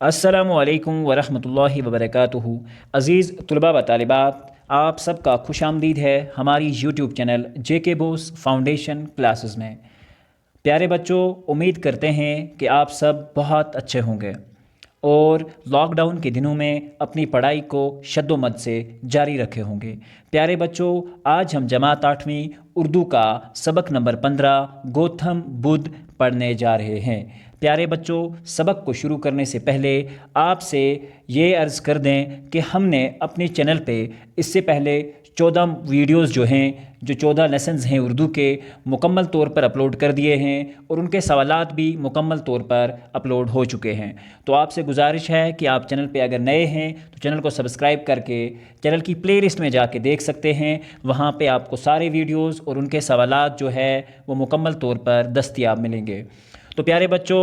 السلام علیکم ورحمۃ اللہ وبرکاتہ۔ عزیز طلباء و طالبات، آپ سب کا خوش آمدید ہے ہماری یوٹیوب چینل جے کے بوس فاؤنڈیشن کلاسز میں۔ پیارے بچوں، امید کرتے ہیں کہ آپ سب بہت اچھے ہوں گے اور لاک ڈاؤن کے دنوں میں اپنی پڑھائی کو شد و مد سے جاری رکھے ہوں گے۔ پیارے بچوں، آج ہم جماعت 8ویں اردو کا سبق نمبر 15 گوتم بدھ پڑھنے جا رہے ہیں۔ پیارے بچوں، سبق کو شروع کرنے سے پہلے آپ سے یہ عرض کر دیں کہ ہم نے اپنے چینل پہ اس سے پہلے 14 ویڈیوز جو ہیں، جو 14 لیسنز ہیں اردو کے، مکمل طور پر اپلوڈ کر دیے ہیں اور ان کے سوالات بھی مکمل طور پر اپلوڈ ہو چکے ہیں۔ تو آپ سے گزارش ہے کہ آپ چینل پہ اگر نئے ہیں تو چینل کو سبسکرائب کر کے چینل کی پلے لسٹ میں جا کے دیکھ سکتے ہیں۔ وہاں پہ آپ کو سارے ویڈیوز اور ان کے سوالات جو ہے وہ مکمل طور پر دستیاب ملیں گے۔ تو پیارے بچوں،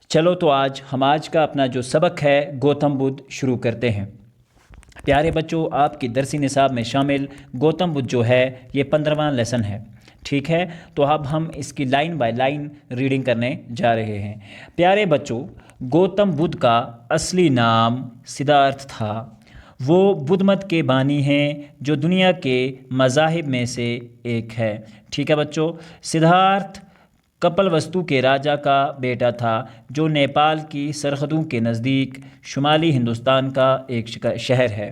چلو تو آج کا اپنا جو سبق ہے گوتم بدھ شروع کرتے ہیں۔ پیارے بچوں، آپ کی درسی نصاب میں شامل گوتم بدھ جو ہے یہ 15واں لیسن ہے، ٹھیک ہے؟ تو اب ہم اس کی لائن بائی لائن ریڈنگ کرنے جا رہے ہیں۔ پیارے بچوں، گوتم بدھ کا اصلی نام سدھارتھ تھا۔ وہ بدھ مت کے بانی ہیں جو دنیا کے مذاہب میں سے ایک ہے، ٹھیک ہے بچوں؟ سدھارتھ کپل وستو کے راجا کا بیٹا تھا جو نیپال کی سرحدوں کے نزدیک شمالی ہندوستان کا ایک شہر ہے۔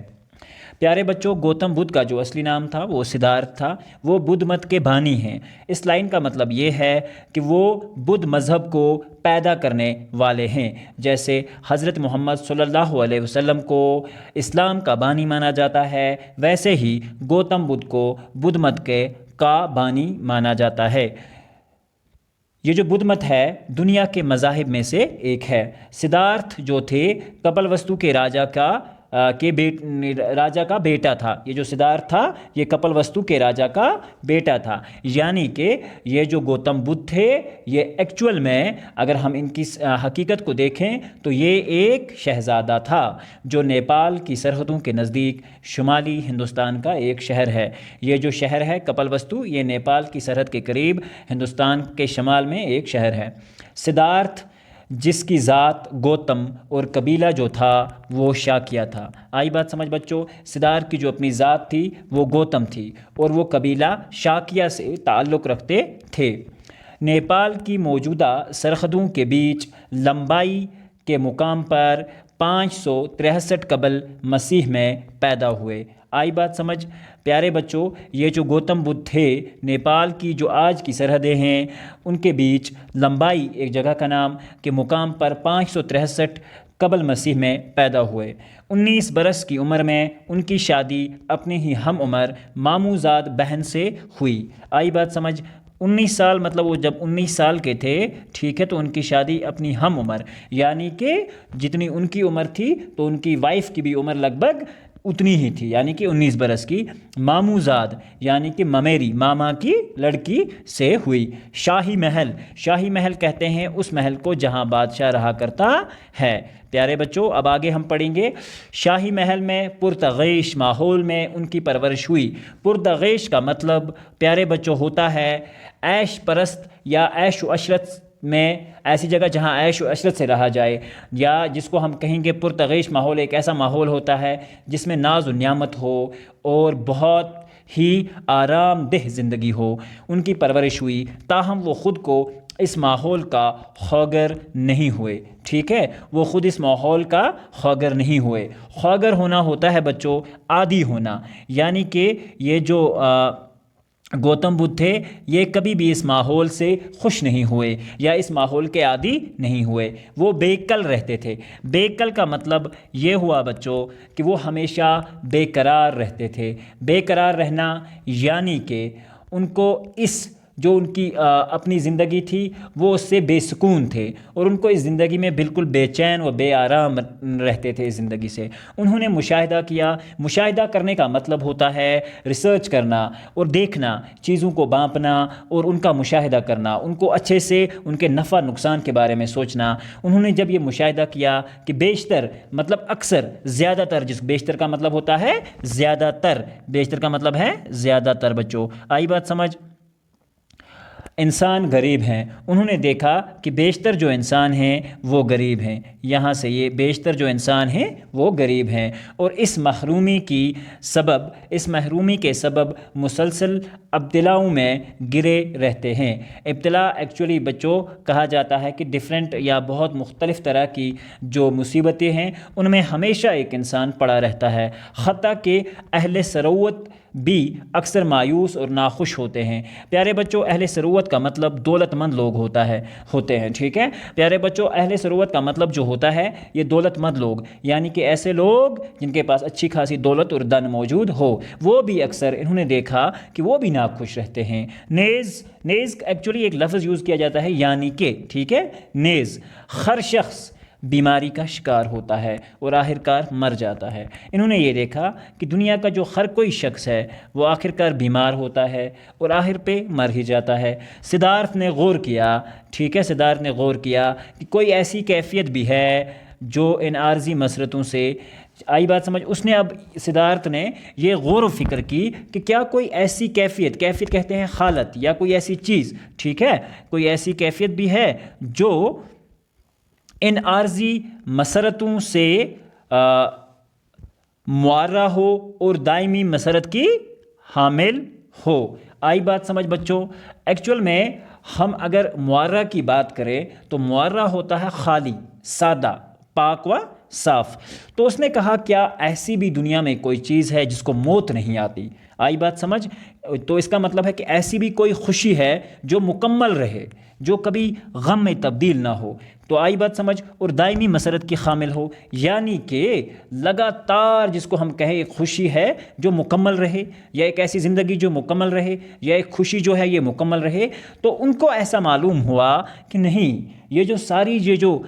پیارے بچوں، گوتم بدھ کا جو اصلی نام تھا وہ سدھارتھ تھا۔ وہ بدھ مت کے بانی ہیں۔ اس لائن کا مطلب یہ ہے کہ وہ بدھ مذہب کو پیدا کرنے والے ہیں۔ جیسے حضرت محمد صلی اللہ علیہ وسلم کو اسلام کا بانی مانا جاتا ہے، ویسے ہی گوتم بدھ کو بدھ مت کا بانی مانا جاتا ہے۔ یہ جو بدھ مت ہے دنیا کے مذاہب میں سے ایک ہے۔ سدھارتھ جو تھے کپل وستو کے راجا کا بیٹا تھا۔ یہ جو سدھارتھ تھا یہ کپل وستو کے راجا کا بیٹا تھا، یعنی کہ یہ جو گوتم بدھ تھے یہ ایکچول میں اگر ہم ان کی حقیقت کو دیکھیں تو یہ ایک شہزادہ تھا جو نیپال کی سرحدوں کے نزدیک شمالی ہندوستان کا ایک شہر ہے۔ یہ جو شہر ہے کپل وستو، یہ نیپال کی سرحد کے قریب ہندوستان کے شمال میں ایک شہر ہے۔ سدھارتھ جس کی ذات گوتم اور قبیلہ جو تھا وہ شاکیہ تھا۔ آئی بات سمجھ بچوں؟ سدھارتھ کی جو اپنی ذات تھی وہ گوتم تھی اور وہ قبیلہ شاکیہ سے تعلق رکھتے تھے۔ نیپال کی موجودہ سرحدوں کے بیچ لمبائی کے مقام پر 563 قبل مسیح میں پیدا ہوئے۔ آئی بات سمجھ؟ پیارے بچوں، یہ جو گوتم بدھ تھے نیپال کی جو آج کی سرحدیں ہیں ان کے بیچ لمبائی ایک جگہ کا نام کے مقام پر 563 قبل مسیح میں پیدا ہوئے۔ 19 برس کی عمر میں ان کی شادی اپنی ہی ہم عمر ماموزاد بہن سے ہوئی۔ آئی بات سمجھ؟ 19 سال مطلب وہ جب 19 سال کے تھے، ٹھیک ہے، تو ان کی شادی اپنی ہم عمر یعنی کہ جتنی ان کی عمر تھی تو ان کی وائف کی بھی عمر لگ بھگ اتنی ہی تھی، یعنی کہ 19 برس کی ماموزاد یعنی کہ ممیری ماما کی لڑکی سے ہوئی۔ شاہی محل کہتے ہیں اس محل کو جہاں بادشاہ رہا کرتا ہے۔ پیارے بچوں، اب آگے ہم پڑھیں گے۔ شاہی محل میں پرتعیش ماحول میں ان کی پرورش ہوئی۔ پرتعیش کا مطلب پیارے بچوں ہوتا ہے عیش پرست یا عیش و عشرت میں، ایسی جگہ جہاں عیش و عشرت سے رہا جائے، یا جس کو ہم کہیں گے پرتعیش ماحول ایک ایسا ماحول ہوتا ہے جس میں ناز و نعمت ہو اور بہت ہی آرام دہ زندگی ہو۔ ان کی پرورش ہوئی، تاہم وہ خود کو اس ماحول کا خواگر نہیں ہوئے، ٹھیک ہے؟ وہ خود اس ماحول کا خواگر نہیں ہوئے۔ خواگر ہونا ہوتا ہے بچوں عادی ہونا، یعنی کہ یہ جو گوتم بدھ تھے یہ کبھی بھی اس ماحول سے خوش نہیں ہوئے یا اس ماحول کے عادی نہیں ہوئے۔ وہ بے کل رہتے تھے۔ بے کل کا مطلب یہ ہوا بچوں کہ وہ ہمیشہ بے قرار رہتے تھے۔ بے قرار رہنا یعنی کہ ان کو اس جو ان کی اپنی زندگی تھی وہ اس سے بے سکون تھے اور ان کو اس زندگی میں بالکل بے چین و بے آرام رہتے تھے اس زندگی سے۔ انہوں نے مشاہدہ کیا۔ مشاہدہ کرنے کا مطلب ہوتا ہے ریسرچ کرنا اور دیکھنا، چیزوں کو بانپنا اور ان کا مشاہدہ کرنا، ان کو اچھے سے ان کے نفع نقصان کے بارے میں سوچنا۔ انہوں نے جب یہ مشاہدہ کیا کہ بیشتر مطلب اکثر، زیادہ تر، جس بیشتر کا مطلب ہوتا ہے زیادہ تر، بیشتر کا مطلب ہے زیادہ تر بچوں۔ آئی بات سمجھ؟ انسان غریب ہیں، انہوں نے دیکھا کہ بیشتر جو انسان ہیں وہ غریب ہیں، یہاں سے یہ بیشتر جو انسان ہیں وہ غریب ہیں، اور اس محرومی کے سبب مسلسل ابتلاؤں میں گرے رہتے ہیں۔ ابتلا ایکچولی بچوں کہا جاتا ہے کہ ڈیفرنٹ یا بہت مختلف طرح کی جو مصیبتیں ہیں ان میں ہمیشہ ایک انسان پڑا رہتا ہے، حتیٰ کہ اہل ثروت بھی اکثر مایوس اور ناخوش ہوتے ہیں۔ پیارے بچوں، اہل ثروت کا مطلب دولت مند لوگ ہوتے ہیں، ٹھیک ہے پیارے بچوں، اہل ثروت کا مطلب جو ہوتا ہے یہ دولت مند لوگ، یعنی کہ ایسے لوگ جن کے پاس اچھی خاصی دولت اور دن موجود ہو، وہ بھی اکثر انہوں نے دیکھا کہ وہ بھی ناخوش رہتے ہیں۔ نیز ایکچولی ایک لفظ یوز کیا جاتا ہے یعنی کہ، ٹھیک ہے، نیز ہر شخص بیماری کا شکار ہوتا ہے اور آخرکار مر جاتا ہے۔ انہوں نے یہ دیکھا کہ دنیا کا جو ہر کوئی شخص ہے وہ آخرکار بیمار ہوتا ہے اور آخر پہ مر ہی جاتا ہے۔ سدھارتھ نے غور کیا، ٹھیک ہے، سدھارتھ نے غور کیا کہ کوئی ایسی کیفیت بھی ہے جو ان عارضی مسرتوں سے آئی بات سمجھ۔ اس نے اب سدھارتھ نے یہ غور و فکر کی کہ کیا کوئی ایسی کیفیت کہتے ہیں حالت، یا کوئی ایسی چیز، ٹھیک ہے، کوئی ایسی کیفیت بھی ہے جو ان عارضی مسرتوں سے معرہ ہو اور دائمی مسرت کی حامل ہو۔ آئی بات سمجھ بچوں؟ ایکچول میں ہم اگر معرہ کی بات کریں تو معرہ ہوتا ہے خالی، سادہ، پاک و صاف۔ تو اس نے کہا کیا ایسی بھی دنیا میں کوئی چیز ہے جس کو موت نہیں آتی؟ آئی بات سمجھ؟ تو اس کا مطلب ہے کہ ایسی بھی کوئی خوشی ہے جو مکمل رہے، جو کبھی غم میں تبدیل نہ ہو۔ تو آئی بات سمجھ، اور دائمی مسرت کی حامل ہو، یعنی کہ لگاتار جس کو ہم کہیں ایک خوشی ہے جو مکمل رہے، یا ایک ایسی زندگی جو مکمل رہے، یا ایک خوشی جو ہے یہ مکمل رہے۔ تو ان کو ایسا معلوم ہوا کہ نہیں، یہ جو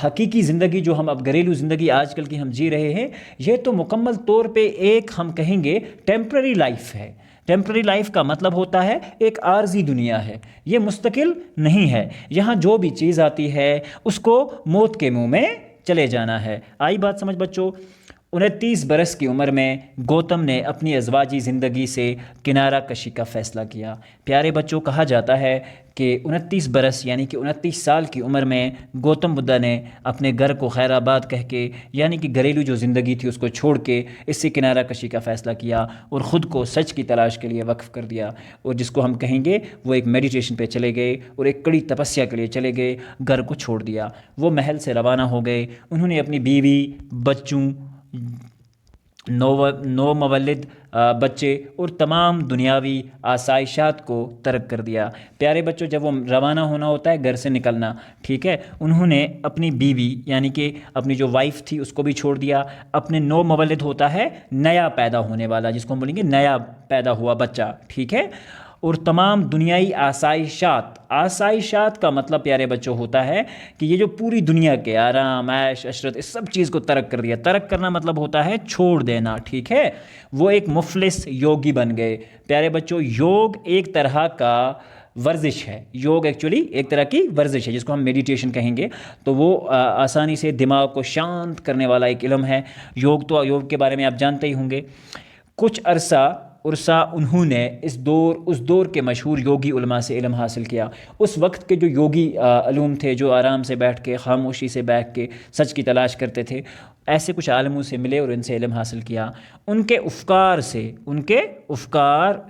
حقیقی زندگی جو ہم اب گھریلو زندگی آج کل کی ہم جی رہے ہیں، یہ تو مکمل طور پہ ایک ہم کہیں گے ٹیمپرری لائف ہے۔ ٹیمپرری لائف کا مطلب ہوتا ہے ایک عارضی دنیا ہے، یہ مستقل نہیں ہے، یہاں جو بھی چیز آتی ہے اس کو موت کے منہ میں چلے جانا ہے۔ آئی بات سمجھ بچوں؟ 29 برس کی عمر میں گوتم نے اپنی ازواجی زندگی سے کنارہ کشی کا فیصلہ کیا۔ پیارے بچوں، کہا جاتا ہے کہ 29 برس یعنی کہ 29 سال کی عمر میں گوتم بدھا نے اپنے گھر کو خیر آباد کہہ کے، یعنی کہ گھریلو جو زندگی تھی اس کو چھوڑ کے اس سے کنارہ کشی کا فیصلہ کیا اور خود کو سچ کی تلاش کے لیے وقف کر دیا، اور جس کو ہم کہیں گے وہ ایک میڈیٹیشن پہ چلے گئے اور ایک کڑی تپسیا کے لیے چلے گئے، گھر کو چھوڑ دیا۔ وہ محل سے روانہ ہو گئے، انہوں نے اپنی بیوی، بچوں، نو مولد بچے اور تمام دنیاوی آسائشات کو ترک کر دیا۔ پیارے بچوں، جب وہ روانہ ہونا ہوتا ہے گھر سے نکلنا، ٹھیک ہے، انہوں نے اپنی بیوی یعنی کہ اپنی جو وائف تھی اس کو بھی چھوڑ دیا، اپنے نو مولد ہوتا ہے نیا پیدا ہونے والا، جس کو ہم بولیں گے نیا پیدا ہوا بچہ، ٹھیک ہے، اور تمام دنیائی آسائشات کا مطلب پیارے بچوں ہوتا ہے کہ یہ جو پوری دنیا کے آرام، عیش، عشرت، اس سب چیز کو ترک کر دیا۔ ترک کرنا مطلب ہوتا ہے چھوڑ دینا، ٹھیک ہے، وہ ایک مفلس یوگی بن گئے۔ پیارے بچوں، یوگ ایک طرح کا ورزش ہے، یوگ ایکچولی ایک طرح کی ورزش ہے جس کو ہم میڈیٹیشن کہیں گے، تو وہ آسانی سے دماغ کو شانت کرنے والا ایک علم ہے۔ یوگ کے بارے میں آپ جانتے ہی ہوں گے۔ کچھ عرصہ انہوں نے اس دور کے مشہور یوگی علماء سے علم حاصل کیا۔ اس وقت کے جو یوگی علوم تھے، جو آرام سے بیٹھ کے، خاموشی سے بیٹھ کے سچ کی تلاش کرتے تھے، ایسے کچھ عالموں سے ملے اور ان سے علم حاصل کیا۔ ان کے افکار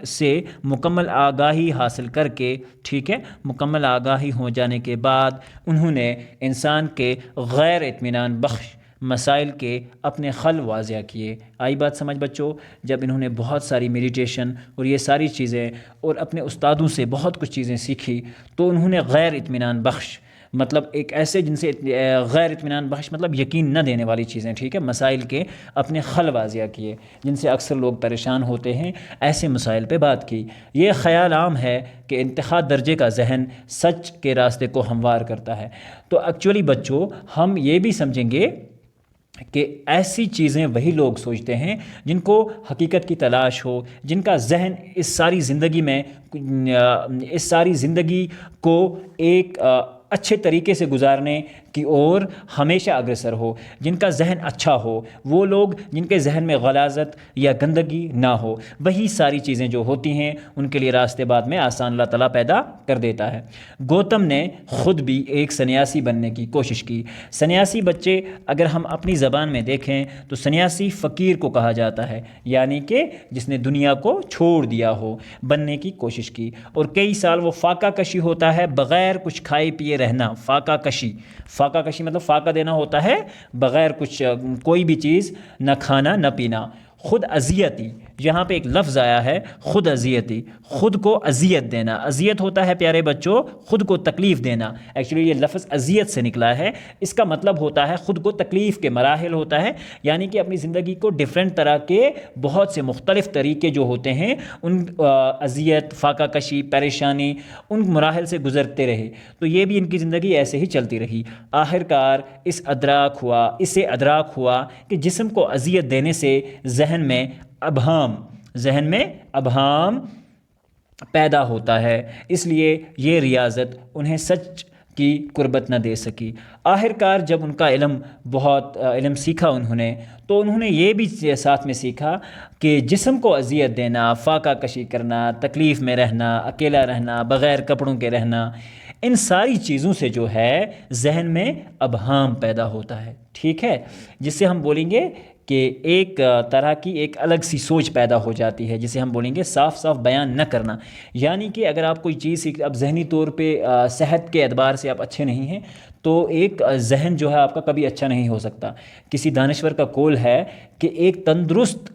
سے مکمل آگاہی حاصل کر کے، ٹھیک ہے، مکمل آگاہی ہو جانے کے بعد انہوں نے انسان کے غیر اطمینان بخش مسائل کے اپنے حل واضح کیے۔ آئی بات سمجھ بچوں؟ جب انہوں نے بہت ساری میڈیٹیشن اور یہ ساری چیزیں اور اپنے استادوں سے بہت کچھ چیزیں سیکھی، تو انہوں نے غیر اطمینان بخش مطلب ایک ایسے جن سے غیر اطمینان بخش مطلب یقین نہ دینے والی چیزیں، ٹھیک ہے، مسائل کے اپنے حل واضح کیے جن سے اکثر لوگ پریشان ہوتے ہیں، ایسے مسائل پہ بات کی۔ یہ خیال عام ہے کہ انتہا درجے کا ذہن سچ کے راستے کو ہموار کرتا ہے۔ تو ایکچولی بچوں، ہم یہ بھی سمجھیں گے کہ ایسی چیزیں وہی لوگ سوچتے ہیں جن کو حقیقت کی تلاش ہو، جن کا ذہن اس ساری زندگی کو ایک اچھے طریقے سے گزارنے کی اور ہمیشہ اگرسر ہو، جن کا ذہن اچھا ہو، وہ لوگ جن کے ذہن میں غلاظت یا گندگی نہ ہو، وہی ساری چیزیں جو ہوتی ہیں ان کے لیے راستے بعد میں آسان اللہ تعالیٰ پیدا کر دیتا ہے۔ گوتم نے خود بھی ایک سنیاسی بننے کی کوشش کی۔ سنیاسی بچے اگر ہم اپنی زبان میں دیکھیں تو سنیاسی فقیر کو کہا جاتا ہے، یعنی کہ جس نے دنیا کو چھوڑ دیا ہو، بننے کی کوشش کی، اور کئی سال وہ فاقہ کشی ہوتا ہے، بغیر کچھ کھائے پیے رہنا۔ فاقہ کشی مطلب فاقہ دینا ہوتا ہے، بغیر کچھ کوئی بھی چیز نہ کھانا نہ پینا۔ خود اذیتی، یہاں پہ ایک لفظ آیا ہے خود اذیتی، خود کو اذیت دینا۔ اذیت ہوتا ہے پیارے بچوں خود کو تکلیف دینا، ایکچولی یہ لفظ اذیت سے نکلا ہے، اس کا مطلب ہوتا ہے خود کو تکلیف کے مراحل ہوتا ہے، یعنی کہ اپنی زندگی کو ڈیفرنٹ طرح کے بہت سے مختلف طریقے جو ہوتے ہیں ان اذیت، فاقہ کشی، پریشانی، ان مراحل سے گزرتے رہے، تو یہ بھی ان کی زندگی ایسے ہی چلتی رہی۔ آخرکار اسے ادراک ہوا کہ جسم کو اذیت دینے سے ذہن میں ابہام پیدا ہوتا ہے، اس لیے یہ ریاضت انہیں سچ کی قربت نہ دے سکی۔ آخرکار جب ان کا علم سیکھا تو انہوں نے یہ بھی ساتھ میں سیکھا کہ جسم کو اذیت دینا، فاقہ کشی کرنا، تکلیف میں رہنا، اکیلا رہنا، بغیر کپڑوں کے رہنا، ان ساری چیزوں سے جو ہے ذہن میں ابہام پیدا ہوتا ہے، ٹھیک ہے، جس سے ہم بولیں گے کہ ایک طرح کی ایک الگ سی سوچ پیدا ہو جاتی ہے، جسے ہم بولیں گے صاف بیان نہ کرنا۔ یعنی کہ اگر آپ کوئی چیز اب ذہنی طور پہ صحت کے اعتبار سے آپ اچھے نہیں ہیں تو ایک ذہن جو ہے آپ کا کبھی اچھا نہیں ہو سکتا۔ کسی دانشور کا قول ہے کہ ایک تندرست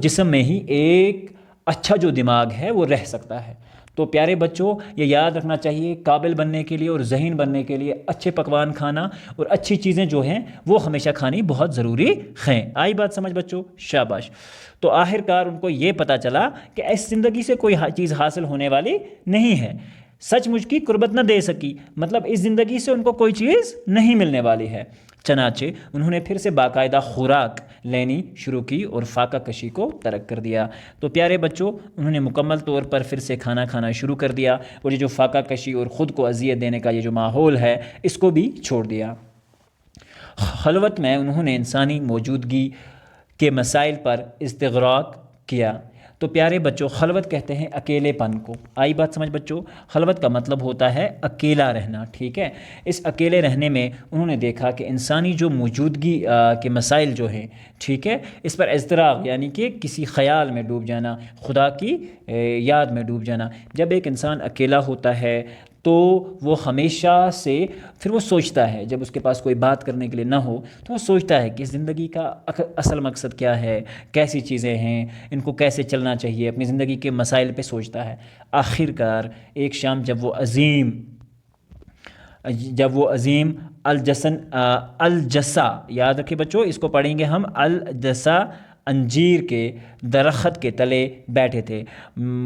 جسم میں ہی ایک اچھا جو دماغ ہے وہ رہ سکتا ہے۔ تو پیارے بچوں یہ یاد رکھنا چاہیے، قابل بننے کے لیے اور ذہین بننے کے لیے اچھے پکوان کھانا اور اچھی چیزیں جو ہیں وہ ہمیشہ کھانی بہت ضروری ہیں۔ آئی بات سمجھ بچوں؟ شاباش۔ تو آخرکار ان کو یہ پتہ چلا کہ اس زندگی سے کوئی چیز حاصل ہونے والی نہیں ہے، سچ مجھ کی قربت نہ دے سکی، مطلب اس زندگی سے ان کو کوئی چیز نہیں ملنے والی ہے۔ چنانچہ انہوں نے پھر سے باقاعدہ خوراک لینی شروع کی اور فاقہ کشی کو ترک کر دیا۔ تو پیارے بچوں انہوں نے مکمل طور پر پھر سے کھانا شروع کر دیا، اور یہ جو فاقہ کشی اور خود کو اذیت دینے کا یہ جو ماحول ہے اس کو بھی چھوڑ دیا۔ خلوت میں انہوں نے انسانی موجودگی کے مسائل پر استغراق کیا۔ تو پیارے بچوں خلوت کہتے ہیں اکیلے پن کو۔ آئی بات سمجھ بچوں؟ خلوت کا مطلب ہوتا ہے اکیلا رہنا، ٹھیک ہے۔ اس اکیلے رہنے میں انہوں نے دیکھا کہ انسانی جو موجودگی کے مسائل جو ہیں، ٹھیک ہے، اس پر اضطراب یعنی کہ کسی خیال میں ڈوب جانا، خدا کی یاد میں ڈوب جانا۔ جب ایک انسان اکیلا ہوتا ہے تو وہ ہمیشہ سے پھر وہ سوچتا ہے، جب اس کے پاس کوئی بات کرنے کے لیے نہ ہو تو وہ سوچتا ہے کہ زندگی کا اصل مقصد کیا ہے، کیسی چیزیں ہیں، ان کو کیسے چلنا چاہیے، اپنی زندگی کے مسائل پہ سوچتا ہے۔ آخرکار ایک شام جب وہ عظیم الجسا، یاد رکھیں بچوں اس کو پڑھیں گے ہم، الجسا انجیر کے درخت کے تلے بیٹھے تھے۔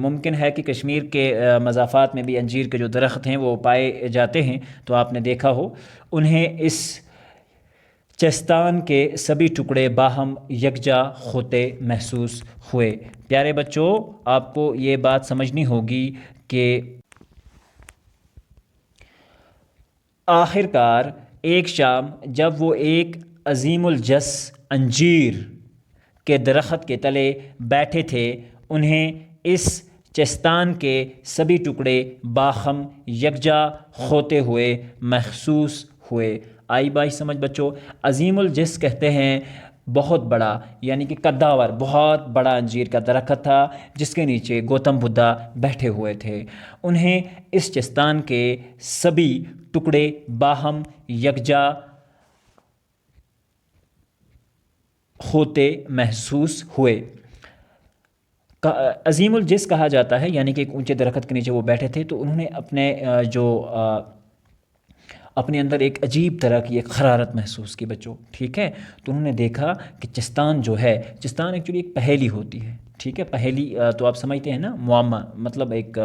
ممکن ہے کہ کشمیر کے مضافات میں بھی انجیر کے جو درخت ہیں وہ پائے جاتے ہیں، تو آپ نے دیکھا ہو۔ انہیں اس چستان کے سبھی ٹکڑے باہم یکجا ہوتے محسوس ہوئے۔ پیارے بچوں آپ کو یہ بات سمجھنی ہوگی کہ آخرکار ایک شام جب وہ ایک عظیم الجس انجیر کے درخت کے تلے بیٹھے تھے، انہیں اس چستان کے سبھی ٹکڑے باہم یکجا ہوتے ہوئے محسوس ہوئے۔ آئی بائی سمجھ بچوں؟ عظیم الجس کہتے ہیں بہت بڑا، یعنی کہ قداور بہت بڑا انجیر کا درخت تھا جس کے نیچے گوتم بدھا بیٹھے ہوئے تھے۔ انہیں اس چستان کے سبھی ٹکڑے باہم یکجا ہوتے محسوس ہوئے۔ عظیم الجس کہا جاتا ہے یعنی کہ ایک اونچے درخت کے نیچے وہ بیٹھے تھے، تو انہوں نے اپنے اندر ایک عجیب طرح کی ایک حرارت محسوس کی بچوں، ٹھیک ہے۔ تو انہوں نے دیکھا کہ چستان جو ہے، چستان ایکچولی ایک پہیلی ہوتی ہے، ٹھیک ہے، پہلی تو آپ سمجھتے ہیں نا، معمہ مطلب ایک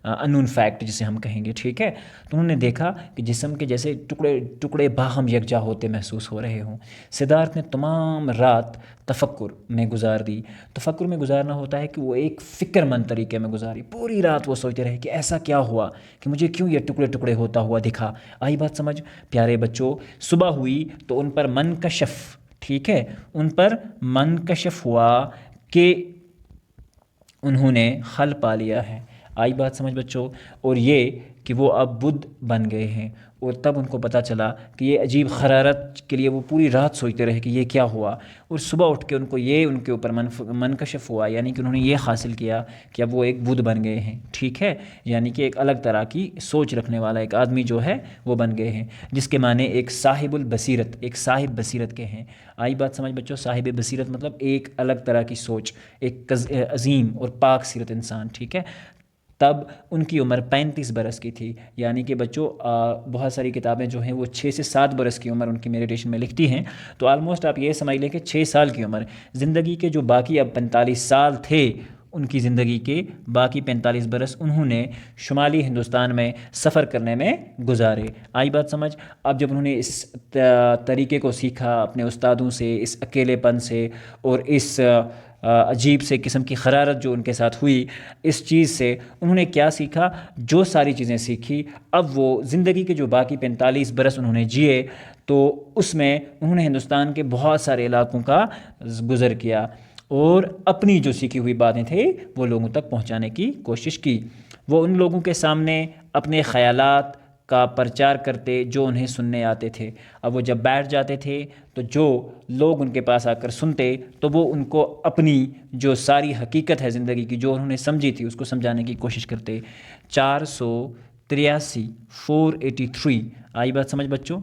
انون فیکٹ جسے ہم کہیں گے، ٹھیک ہے۔ تو انہوں نے دیکھا کہ جسم کے جیسے ٹکڑے ٹکڑے باہم یکجا ہوتے محسوس ہو رہے ہوں۔ سدھارتھ نے تمام رات تفکر میں گزار دی۔ تفکر میں گزارنا ہوتا ہے کہ وہ ایک فکر مند طریقے میں گزاری، پوری رات وہ سوچتے رہے کہ ایسا کیا ہوا کہ مجھے کیوں یہ ٹکڑے ٹکڑے ہوتا ہوا دکھا۔ آئی بات سمجھ پیارے بچوں؟ صبح ہوئی تو ان پر منکشف، ٹھیک ہے، ان پر منکشف ہوا کہ انہوں نے حل پا لیا ہے۔ آئی بات سمجھ بچوں؟ اور یہ کہ وہ اب بدھ بن گئے ہیں، اور تب ان کو پتہ چلا کہ یہ عجیب حرارت کے لیے وہ پوری رات سوچتے رہے کہ یہ کیا ہوا، اور صبح اٹھ کے ان کو یہ ان کے اوپر منکشف ہوا، یعنی کہ انہوں نے یہ حاصل کیا کہ اب وہ ایک بدھ بن گئے ہیں، ٹھیک ہے، یعنی کہ ایک الگ طرح کی سوچ رکھنے والا ایک آدمی جو ہے وہ بن گئے ہیں، جس کے معنی ایک صاحب البصیرت، ایک صاحب بصیرت کے ہیں۔ آئی بات سمجھ بچوں؟ صاحب بصیرت مطلب ایک الگ طرح کی سوچ، ایک عظیم اور پاک سیرت انسان، ٹھیک ہے۔ تب ان کی عمر 35 برس کی تھی، یعنی کہ بچوں بہت ساری کتابیں جو ہیں وہ 6 سے 7 برس کی عمر ان کی میڈیٹیشن میں لکھتی ہیں، تو آلموسٹ آپ یہ سمجھ لیں کہ 6 سال کی عمر، زندگی کے جو باقی اب 45 سال تھے ان کی زندگی کے باقی 45 برس انہوں نے شمالی ہندوستان میں سفر کرنے میں گزارے۔ آئی بات سمجھ؟ اب جب انہوں نے اس طریقے کو سیکھا اپنے استادوں سے، اس اکیلے پن سے اور اس عجیب سے قسم کی حرارت جو ان کے ساتھ ہوئی، اس چیز سے انہوں نے کیا سیکھا؟ جو ساری چیزیں سیکھی، اب وہ زندگی کے جو باقی 45 برس انہوں نے جیے تو اس میں انہوں نے ہندوستان کے بہت سارے علاقوں کا گزر کیا، اور اپنی جو سیکھی ہوئی باتیں تھیں وہ لوگوں تک پہنچانے کی کوشش کی۔ وہ ان لوگوں کے سامنے اپنے خیالات کا پرچار کرتے جو انہیں سننے آتے تھے۔ اب وہ جب بیٹھ جاتے تھے تو جو لوگ ان کے پاس آ کر سنتے تو وہ ان کو اپنی جو ساری حقیقت ہے زندگی کی جو انہوں نے سمجھی تھی اس کو سمجھانے کی کوشش کرتے۔ 483 483 آئی بات سمجھ بچوں؟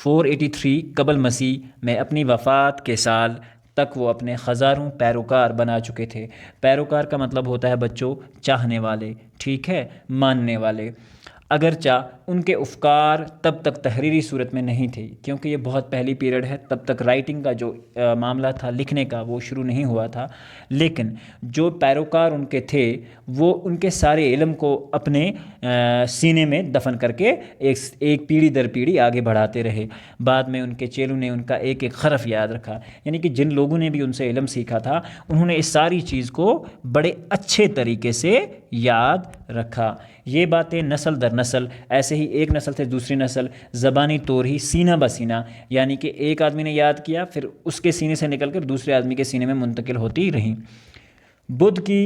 483 قبل مسیح میں اپنی وفات کے سال تک وہ اپنے ہزاروں پیروکار بنا چکے تھے۔ پیروکار کا مطلب ہوتا ہے بچوں چاہنے والے، ٹھیک ہے، ماننے والے۔ اگرچہ ان کے افکار تب تک تحریری صورت میں نہیں تھے، کیونکہ یہ بہت پہلی پیریڈ ہے، تب تک رائٹنگ کا جو معاملہ تھا، لکھنے کا، وہ شروع نہیں ہوا تھا، لیکن جو پیروکار ان کے تھے وہ ان کے سارے علم کو اپنے سینے میں دفن کر کے ایک پیڑھی در پیڑھی آگے بڑھاتے رہے۔ بعد میں ان کے چیلوں نے ان کا ایک ایک حرف یاد رکھا، یعنی کہ جن لوگوں نے بھی ان سے علم سیکھا تھا انہوں نے اس ساری چیز کو بڑے اچھے طریقے سے یاد رکھا۔ یہ باتیں نسل در نسل، ایسے ہی ایک نسل سے دوسری نسل، زبانی طور ہی سینہ بہ سینہ، یعنی کہ ایک آدمی نے یاد کیا پھر اس کے سینے سے نکل کر دوسرے آدمی کے سینے میں منتقل ہوتی رہیں۔ بدھ کی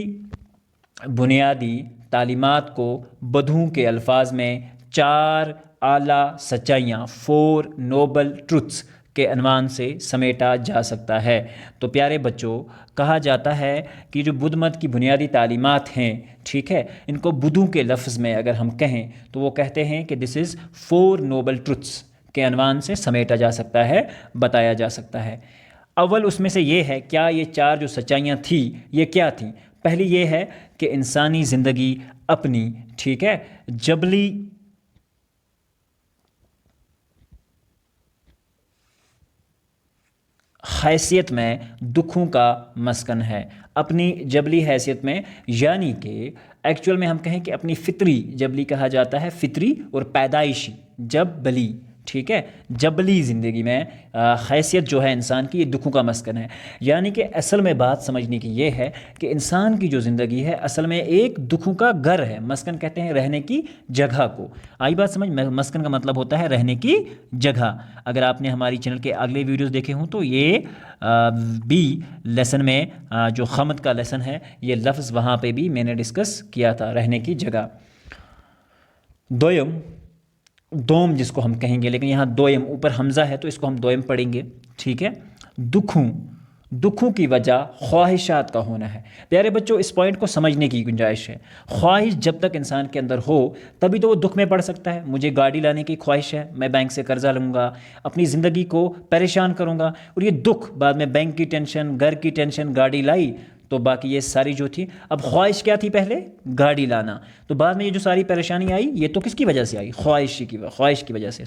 بنیادی تعلیمات کو بدھوں کے الفاظ میں 4 اعلیٰ سچائیاں، 4 نوبل ٹروتھس کے عنوان سے سمیٹا جا سکتا ہے۔ تو پیارے بچوں، کہا جاتا ہے کہ جو بدھ مت کی بنیادی تعلیمات ہیں، ٹھیک ہے، ان کو بدھوں کے لفظ میں اگر ہم کہیں تو وہ کہتے ہیں کہ دس از 4 نوبل ٹروتھس کے عنوان سے سمیٹا جا سکتا ہے، بتایا جا سکتا ہے۔ اول اس میں سے یہ ہے، کیا یہ 4 جو سچائیاں تھیں یہ کیا تھیں؟ پہلی یہ ہے کہ انسانی زندگی اپنی، ٹھیک ہے، جبلی حیثیت میں دکھوں کا مسکن ہے، اپنی جبلی حیثیت میں، یعنی کہ ایکچول میں ہم کہیں کہ اپنی فطری، جبلی کہا جاتا ہے فطری اور پیدائشی، جبلی، ٹھیک ہے، جبلی زندگی میں حیثیت جو ہے انسان کی یہ دکھوں کا مسکن ہے، یعنی کہ اصل میں بات سمجھنے کی یہ ہے کہ انسان کی جو زندگی ہے اصل میں ایک دکھوں کا گھر ہے۔ مسکن کہتے ہیں رہنے کی جگہ کو۔ آئی بات سمجھ؟ مسکن کا مطلب ہوتا ہے رہنے کی جگہ۔ اگر آپ نے ہماری چینل کے اگلے ویڈیوز دیکھے ہوں تو یہ بھی لیسن میں جو خمد کا لیسن ہے یہ لفظ وہاں پہ بھی میں نے ڈسکس کیا تھا، رہنے کی جگہ۔ دوم جس کو ہم کہیں گے، لیکن یہاں دویم اوپر حمزہ ہے تو اس کو ہم دویم پڑھیں گے، ٹھیک ہے۔ دکھوں کی وجہ خواہشات کا ہونا ہے۔ پیارے بچوں، اس پوائنٹ کو سمجھنے کی گنجائش ہے۔ خواہش جب تک انسان کے اندر ہو تبھی تو وہ دکھ میں پڑ سکتا ہے۔ مجھے گاڑی لانے کی خواہش ہے، میں بینک سے قرضہ لوں گا، اپنی زندگی کو پریشان کروں گا، اور یہ دکھ بعد میں بینک کی ٹینشن، گھر کی ٹینشن، گاڑی لائی تو باقی یہ ساری جو تھی، اب خواہش کیا تھی پہلے؟ گاڑی لانا، تو بعد میں یہ جو ساری پریشانی آئی یہ تو کس کی وجہ سے آئی؟ خواہش کی وجہ سے۔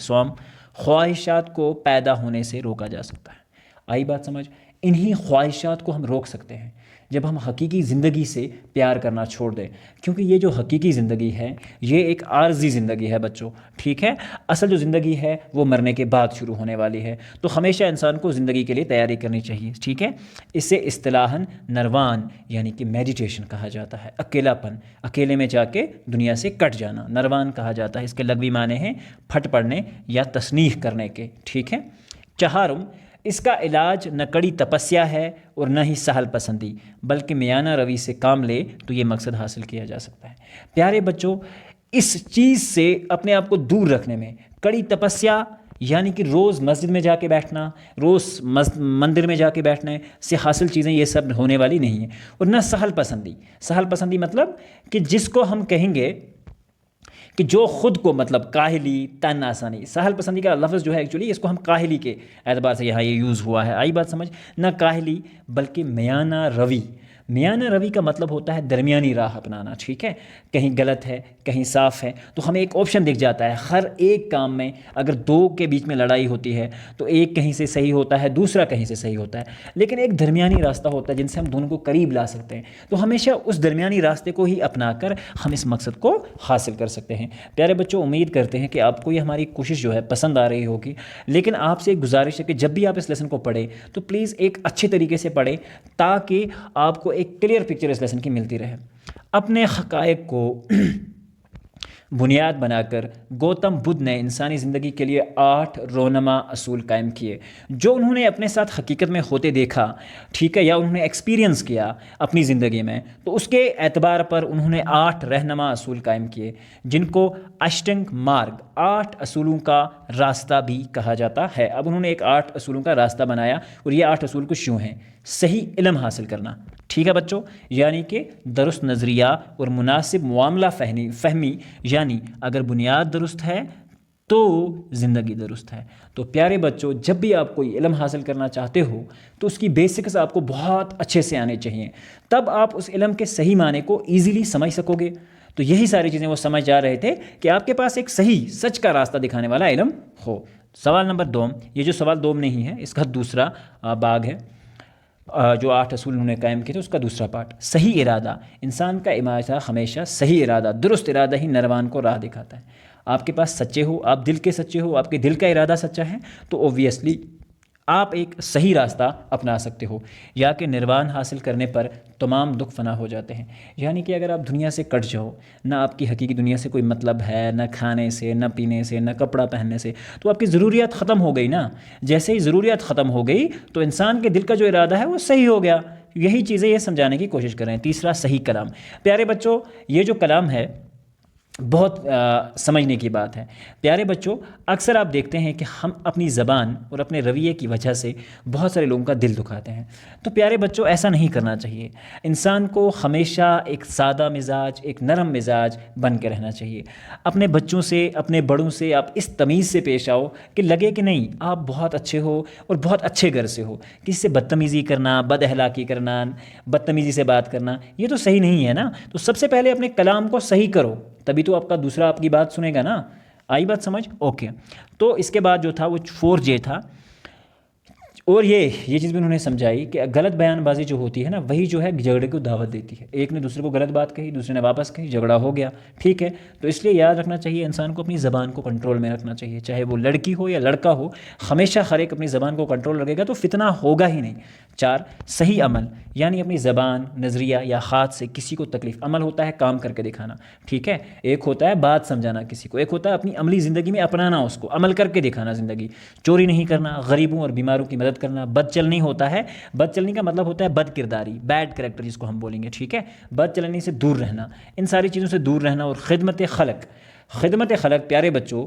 خواہشات کو پیدا ہونے سے روکا جا سکتا ہے۔ آئی بات سمجھ؟ انہی خواہشات کو ہم روک سکتے ہیں جب ہم حقیقی زندگی سے پیار کرنا چھوڑ دیں، کیونکہ یہ جو حقیقی زندگی ہے یہ ایک عارضی زندگی ہے بچوں، ٹھیک ہے؟ اصل جو زندگی ہے وہ مرنے کے بعد شروع ہونے والی ہے، تو ہمیشہ انسان کو زندگی کے لیے تیاری کرنی چاہیے، ٹھیک ہے؟ اسے اصطلاحاً نروان یعنی کہ میڈیٹیشن کہا جاتا ہے، اکیلا پن، اکیلے میں جا کے دنیا سے کٹ جانا، نروان کہا جاتا ہے۔ اس کے لغوی معنی ہیں پھٹ پڑنے یا تصنیح کرنے کے، ٹھیک ہے؟ چہارم، اس کا علاج نہ کڑی تپسیا ہے اور نہ ہی سہل پسندی، بلکہ میانہ روی سے کام لے تو یہ مقصد حاصل کیا جا سکتا ہے۔ پیارے بچوں، اس چیز سے اپنے آپ کو دور رکھنے میں کڑی تپسیا یعنی کہ روز مسجد میں جا کے بیٹھنا، روز مندر میں جا کے بیٹھنے سے حاصل چیزیں یہ سب ہونے والی نہیں ہیں، اور نہ سہل پسندی۔ سہل پسندی مطلب کہ جس کو ہم کہیں گے کہ جو خود کو مطلب کاہلی، تن آسانی، سہل پسندی کا لفظ جو ہے ایکچولی اس کو ہم کاہلی کے اعتبار سے یہاں یہ یوز ہوا ہے، آئی بات سمجھ؟ نہ کاہلی بلکہ میانہ روی۔ میانہ روی کا مطلب ہوتا ہے درمیانی راہ اپنانا، ٹھیک ہے؟ کہیں غلط ہے کہیں صاف ہے تو ہمیں ایک آپشن دکھ جاتا ہے۔ ہر ایک کام میں اگر دو کے بیچ میں لڑائی ہوتی ہے تو ایک کہیں سے صحیح ہوتا ہے، دوسرا کہیں سے صحیح ہوتا ہے، لیکن ایک درمیانی راستہ ہوتا ہے جن سے ہم دونوں کو قریب لا سکتے ہیں، تو ہمیشہ اس درمیانی راستے کو ہی اپنا کر ہم اس مقصد کو حاصل کر سکتے ہیں۔ پیارے بچوں، امید کرتے ہیں کہ آپ کو یہ ہماری کوشش جو ہے پسند آ رہی ہوگی، لیکن آپ سے ایک گزارش ہے کہ جب بھی آپ اس لیسن کو پڑھیں تو پلیز ایک اچھے طریقے سے پڑھیں تاکہ آپ کو ایک کلیئر پکچر اس لیسن کی ملتی رہے۔ اپنے حقائق کو بنیاد بنا کر گوتم بدھ نے انسانی زندگی کے لیے 8 رونما اصول قائم کیے جو انہوں نے اپنے ساتھ حقیقت میں ہوتے دیکھا، ٹھیک ہے، یا انہوں نے ایکسپیرینس کیا اپنی زندگی میں، تو اس کے اعتبار پر انہوں نے 8 رہنما اصول قائم کیے جن کو اشٹنگ مارگ، 8 اصولوں کا راستہ بھی کہا جاتا ہے۔ اب انہوں نے ایک 8 اصولوں کا راستہ بنایا اور یہ 8 اصول کچھ یوں ہیں: صحیح علم حاصل کرنا، ٹھیک ہے بچوں، یعنی کہ درست نظریہ اور مناسب معاملہ فہمی، یعنی اگر بنیاد درست ہے تو زندگی درست ہے۔ تو پیارے بچوں، جب بھی آپ کوئی علم حاصل کرنا چاہتے ہو تو اس کی بیسکس آپ کو بہت اچھے سے آنے چاہیے، تب آپ اس علم کے صحیح معنی کو ایزیلی سمجھ سکو گے۔ تو یہی ساری چیزیں وہ سمجھ جا رہے تھے کہ آپ کے پاس ایک صحیح سچ کا راستہ دکھانے والا علم ہو۔ سوال نمبر 2، یہ جو سوال 2 نہیں ہے، اس کا دوسرا باغ ہے، جو 8 اصول انہوں نے قائم کیے تھے اس کا دوسرا پارٹ، صحیح ارادہ۔ انسان کا ارادہ ہمیشہ صحیح ارادہ، درست ارادہ ہی نروان کو راہ دکھاتا ہے۔ آپ کے پاس سچے ہو، آپ دل کے سچے ہو، آپ کے دل کا ارادہ سچا ہے تو اوبویسلی آپ ایک صحیح راستہ اپنا سکتے ہو، یا کہ نروان حاصل کرنے پر تمام دکھ فنا ہو جاتے ہیں۔ یعنی کہ اگر آپ دنیا سے کٹ جاؤ، نہ آپ کی حقیقی دنیا سے کوئی مطلب ہے، نہ کھانے سے، نہ پینے سے، نہ کپڑا پہننے سے، تو آپ کی ضروریات ختم ہو گئی نا۔ جیسے ہی ضروریات ختم ہو گئی تو انسان کے دل کا جو ارادہ ہے وہ صحیح ہو گیا۔ یہی چیزیں یہ سمجھانے کی کوشش کر رہے ہیں۔ تیسرا، صحیح کلام۔ پیارے بچوں، یہ جو کلام ہے بہت سمجھنے کی بات ہے۔ پیارے بچوں، اکثر آپ دیکھتے ہیں کہ ہم اپنی زبان اور اپنے رویے کی وجہ سے بہت سارے لوگوں کا دل دکھاتے ہیں۔ تو پیارے بچوں، ایسا نہیں کرنا چاہیے۔ انسان کو ہمیشہ ایک سادہ مزاج، ایک نرم مزاج بن کے رہنا چاہیے۔ اپنے بچوں سے، اپنے بڑوں سے آپ اس تمیز سے پیش آؤ کہ لگے کہ نہیں آپ بہت اچھے ہو اور بہت اچھے گھر سے ہو۔ کسی سے بدتمیزی کرنا، بد اخلاقی کرنا، بدتمیزی سے بات کرنا، یہ تو صحیح نہیں ہے نا۔ تو سب سے پہلے اپنے کلام کو صحیح کرو، تبھی تو آپ کا دوسرا آپ کی بات سنے گا نا۔ آئی بات سمجھ؟ اوکے۔ تو اس کے بعد جو تھا وہ 4J تھا، اور یہ چیز بھی انہوں نے سمجھائی کہ غلط بیان بازی جو ہوتی ہے نا، وہی جو ہے جھگڑے کو دعوت دیتی ہے۔ ایک نے دوسرے کو غلط بات کہی، دوسرے نے واپس کہی، جھگڑا ہو گیا، ٹھیک ہے؟ تو اس لیے یاد رکھنا چاہیے انسان کو اپنی زبان کو کنٹرول میں رکھنا چاہیے، چاہے وہ لڑکی ہو یا لڑکا ہو، ہمیشہ ہر ایک اپنی زبان کو کنٹرول رکھے گا تو فتنہ ہوگا ہی نہیں۔ 4، صحیح عمل، یعنی اپنی زبان، نظریہ یا ہاتھ سے کسی کو تکلیف، عمل ہوتا ہے کام کر کے دکھانا، ٹھیک ہے؟ ایک ہوتا ہے بات سمجھانا کسی کو، ایک ہوتا ہے اپنی عملی زندگی میں اپنانا، اس کو عمل کر کے دکھانا زندگی۔ چوری نہیں کرنا، غریبوں اور بیماروں کی مدد کرنا، بد چلنی ہوتا ہے، بد چلنی کا مطلب ہوتا ہے بد کرداری، بیڈ کریکٹر جس کو ہم بولیں گے، ٹھیک ہے؟ بد چلنی سے دور رہنا، ان ساری چیزوں سے دور رہنا۔ اور خدمت خلق، پیارے بچوں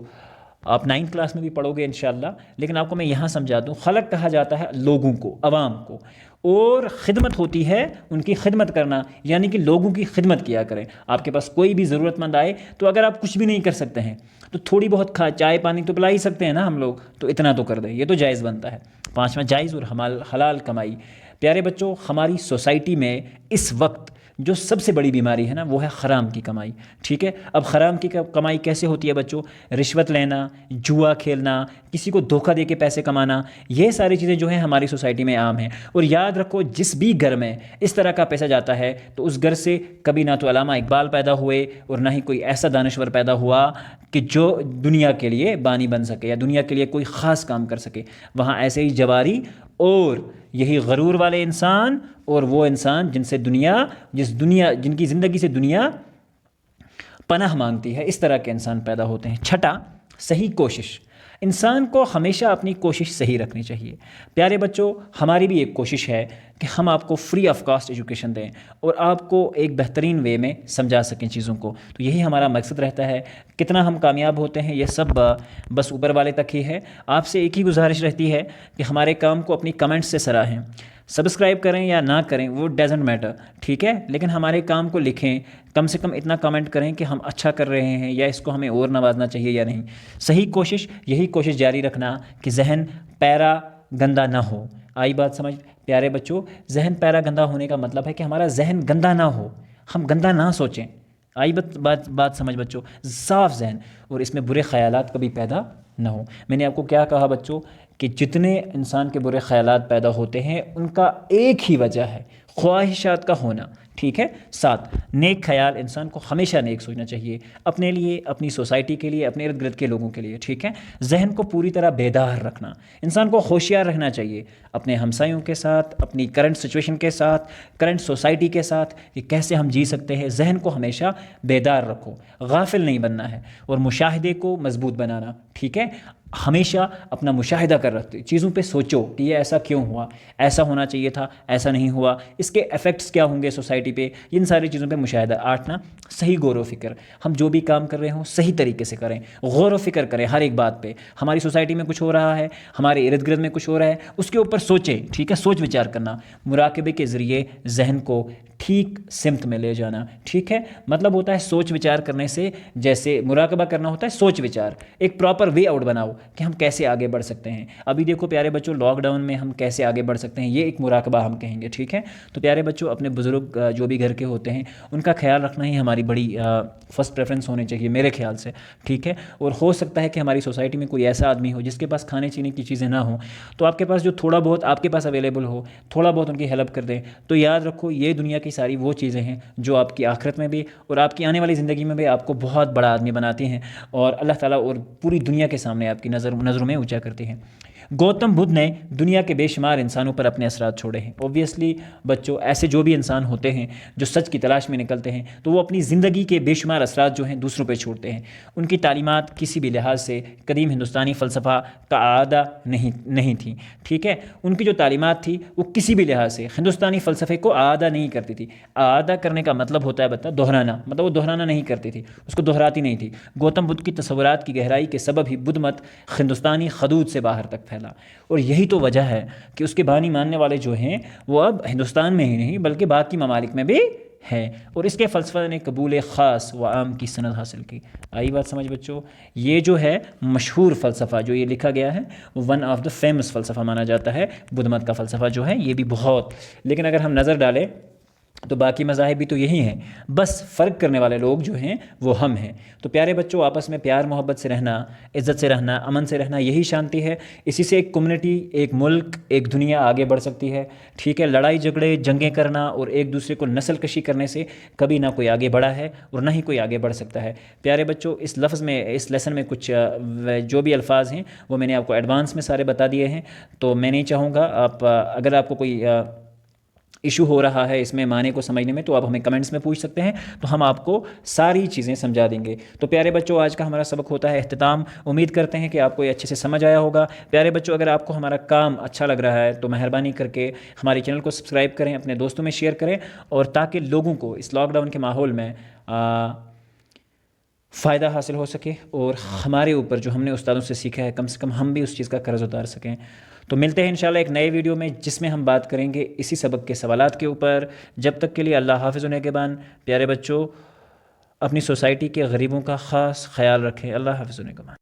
آپ 9th کلاس میں بھی پڑھو گے انشاءاللہ، لیکن آپ کو میں یہاں سمجھا دوں، خلق کہا جاتا ہے لوگوں کو، عوام کو، اور خدمت ہوتی ہے ان کی خدمت کرنا، یعنی کہ لوگوں کی خدمت کیا کریں۔ آپ کے پاس کوئی بھی ضرورت مند آئے تو اگر آپ کچھ بھی نہیں کر سکتے ہیں تو تھوڑی بہت چائے پانی تو پلا ہی سکتے ہیں نا ہم لوگ، تو اتنا تو کر دیں، یہ تو جائز بنتا ہے۔ 5واں، جائز اور حلال کمائی۔ پیارے بچوں، ہماری سوسائٹی میں اس وقت جو سب سے بڑی بیماری ہے نا وہ ہے حرام کی کمائی، ٹھیک ہے۔ اب حرام کی کمائی کیسے ہوتی ہے بچوں؟ رشوت لینا، جوا کھیلنا، کسی کو دھوکہ دے کے پیسے کمانا، یہ ساری چیزیں جو ہیں ہماری سوسائٹی میں عام ہیں۔ اور یاد رکھو جس بھی گھر میں اس طرح کا پیسہ جاتا ہے تو اس گھر سے کبھی نہ تو علامہ اقبال پیدا ہوئے اور نہ ہی کوئی ایسا دانشور پیدا ہوا کہ جو دنیا کے لیے بانی بن سکے یا دنیا کے لیے کوئی خاص کام کر سکے۔ وہاں ایسے ہی جواری اور یہی غرور والے انسان اور وہ انسان جن کی زندگی سے دنیا پناہ مانگتی ہے، اس طرح کے انسان پیدا ہوتے ہیں۔ چھٹا، صحیح کوشش۔ انسان کو ہمیشہ اپنی کوشش صحیح رکھنی چاہیے۔ پیارے بچوں، ہماری بھی ایک کوشش ہے کہ ہم آپ کو فری آف کاسٹ ایجوکیشن دیں اور آپ کو ایک بہترین وے میں سمجھا سکیں چیزوں کو، تو یہی ہمارا مقصد رہتا ہے۔ کتنا ہم کامیاب ہوتے ہیں یہ سب بس اوپر والے تک ہی ہے۔ آپ سے ایک ہی گزارش رہتی ہے کہ ہمارے کام کو اپنی کمنٹس سے سراہیں، سبسکرائب کریں یا نہ کریں وہ ڈزنٹ میٹر، ٹھیک ہے، لیکن ہمارے کام کو لکھیں، کم سے کم اتنا کمنٹ کریں کہ ہم اچھا کر رہے ہیں یا اس کو ہمیں اور نوازنا چاہیے یا نہیں۔ صحیح کوشش، یہی کوشش جاری رکھنا کہ ذہن پیرا گندا نہ ہو۔ آئی بات سمجھ پیارے بچوں؟ ذہن پیرا گندا ہونے کا مطلب ہے کہ ہمارا ذہن گندا نہ ہو، ہم گندا نہ سوچیں۔ آئی بات سمجھ بچوں؟ صاف ذہن اور اس میں برے خیالات کبھی پیدا نہ ہو۔ میں نے آپ کو کیا کہا بچوں کہ جتنے انسان کے برے خیالات پیدا ہوتے ہیں ان کا ایک ہی وجہ ہے خواہشات کا ہونا، ٹھیک ہے۔ 7، نیک خیال۔ انسان کو ہمیشہ نیک سوچنا چاہیے، اپنے لیے، اپنی سوسائٹی کے لیے، اپنے ارد گرد کے لوگوں کے لیے، ٹھیک ہے۔ ذہن کو پوری طرح بیدار رکھنا، انسان کو ہوشیار رہنا چاہیے اپنے ہمسایوں کے ساتھ، اپنی کرنٹ سچویشن کے ساتھ، کرنٹ سوسائٹی کے ساتھ کہ کیسے ہم جی سکتے ہیں۔ ذہن کو ہمیشہ بیدار رکھو، غافل نہیں بننا ہے، اور مشاہدے کو مضبوط بنانا، ٹھیک ہے۔ ہمیشہ اپنا مشاہدہ کر رکھتے چیزوں پہ سوچو کہ یہ ایسا کیوں ہوا، ایسا ہونا چاہیے تھا، ایسا نہیں ہوا، اس کے ایفیکٹس کیا ہوں گے سوسائٹی پہ، ان ساری چیزوں پہ مشاہدہ۔ 8، صحیح غور و فکر۔ ہم جو بھی کام کر رہے ہوں صحیح طریقے سے کریں، غور و فکر کریں ہر ایک بات پہ۔ ہماری سوسائٹی میں کچھ ہو رہا ہے، ہمارے ارد گرد میں کچھ ہو رہا ہے، اس کے اوپر سوچیں، ٹھیک ہے، سوچ وچار کرنا، مراقبے کے ذریعے ذہن کو ٹھیک سمت میں لے جانا، ٹھیک ہے۔ مطلب ہوتا ہے سوچ وچار کرنے سے، جیسے مراقبہ کرنا ہوتا ہے سوچ وچار، ایک پراپر وے آؤٹ بناؤ کہ ہم کیسے آگے بڑھ سکتے ہیں۔ ابھی دیکھو پیارے بچوں، لاک ڈاؤن میں ہم کیسے آگے بڑھ سکتے ہیں، یہ ایک مراقبہ ہم کہیں گے، ٹھیک ہے۔ تو پیارے بچوں، اپنے بزرگ جو بھی گھر کے ہوتے ہیں ان کا خیال رکھنا ہی ہماری بڑی فرسٹ پریفرنس ہونی چاہیے میرے خیال سے، ٹھیک ہے۔ اور ہو سکتا ہے کہ ہماری سوسائٹی میں کوئی ایسا آدمی ہو جس کے پاس کھانے چینے کی چیزیں نہ ہوں، تو آپ کے پاس جو تھوڑا بہت آپ کے پاس اویلیبل ہو، تھوڑا بہت ان کی ہیلپ کر دیں، تو یاد رکھو یہ دنیا کی ساری وہ چیزیں ہیں جو آپ کی آخرت میں بھی اور آپ کی آنے والی زندگی میں بھی آپ کو بہت بڑا آدمی بناتی ہیں، اور اللہ تعالیٰ اور پوری دنیا کے سامنے آپ کی نظروں میں اونچا کرتی ہیں۔ گوتم بدھ نے دنیا کے بے شمار انسانوں پر اپنے اثرات چھوڑے ہیں۔ اوبویسلی بچوں، ایسے جو بھی انسان ہوتے ہیں جو سچ کی تلاش میں نکلتے ہیں تو وہ اپنی زندگی کے بے شمار اثرات جو ہیں دوسروں پہ چھوڑتے ہیں۔ ان کی تعلیمات کسی بھی لحاظ سے قدیم ہندوستانی فلسفہ کا اعادہ نہیں تھیں، ٹھیک ہے۔ ان کی جو تعلیمات تھی وہ کسی بھی لحاظ سے ہندوستانی فلسفے کو اعادہ نہیں کرتی تھی۔ اعادہ کرنے کا مطلب ہوتا ہے دہرانا، مطلب وہ دہرانا نہیں کرتی تھی، اس کو دہراتی نہیں تھی۔ گوتم بدھ کی تصورات کی گہرائی کے سبب ہی بدھ مت ہندوستانی حدود سے باہر تک پھیلا، اور یہی تو وجہ ہے کہ اس کے بانی ماننے والے جو ہیں وہ اب ہندوستان میں ہی نہیں بلکہ باقی ممالک میں بھی ہے، اور اس کے فلسفہ نے قبول خاص و عام کی سند حاصل کی۔ آئی بات سمجھ بچوں؟ یہ جو ہے مشہور فلسفہ جو یہ لکھا گیا ہے وہ ون آف دا فیمس فلسفہ مانا جاتا ہے۔ بدھ مت کا فلسفہ جو ہے یہ بھی بہت، لیکن اگر ہم نظر ڈالیں تو باقی مذاہب بھی تو یہی ہیں، بس فرق کرنے والے لوگ جو ہیں وہ ہم ہیں۔ تو پیارے بچوں، آپس میں پیار محبت سے رہنا، عزت سے رہنا، امن سے رہنا، یہی شانتی ہے۔ اسی سے ایک کمیونٹی، ایک ملک، ایک دنیا آگے بڑھ سکتی ہے، ٹھیک ہے۔ لڑائی جھگڑے، جنگیں کرنا اور ایک دوسرے کو نسل کشی کرنے سے کبھی نہ کوئی آگے بڑھا ہے اور نہ ہی کوئی آگے بڑھ سکتا ہے۔ پیارے بچوں، اس لیسن میں کچھ جو بھی الفاظ ہیں وہ میں نے آپ کو ایڈوانس میں سارے بتا دیے ہیں، تو میں نہیں چاہوں گا اگر آپ کو کوئی ایشو ہو رہا ہے اس میں معنی کو سمجھنے میں تو آپ ہمیں کمنٹس میں پوچھ سکتے ہیں، تو ہم آپ کو ساری چیزیں سمجھا دیں گے۔ تو پیارے بچوں، آج کا ہمارا سبق ہوتا ہے اختتام۔ امید کرتے ہیں کہ آپ کو یہ اچھے سے سمجھ آیا ہوگا۔ پیارے بچوں، اگر آپ کو ہمارا کام اچھا لگ رہا ہے تو مہربانی کر کے ہمارے چینل کو سبسکرائب کریں، اپنے دوستوں میں شیئر کریں، اور تاکہ لوگوں کو اس لاک ڈاؤن کے ماحول میں فائدہ حاصل ہو سکے، اور ہمارے اوپر جو ہم نے استادوں سے سیکھا ہے کم سے کم ہم بھی اس چیز کا قرض اتار سکیں۔ تو ملتے ہیں انشاءاللہ ایک نئے ویڈیو میں جس میں ہم بات کریں گے اسی سبق کے سوالات کے اوپر۔ جب تک کے لیے اللہ حافظ و نگہبان۔ پیارے بچوں، اپنی سوسائٹی کے غریبوں کا خاص خیال رکھیں۔ اللہ حافظ و نگہبان۔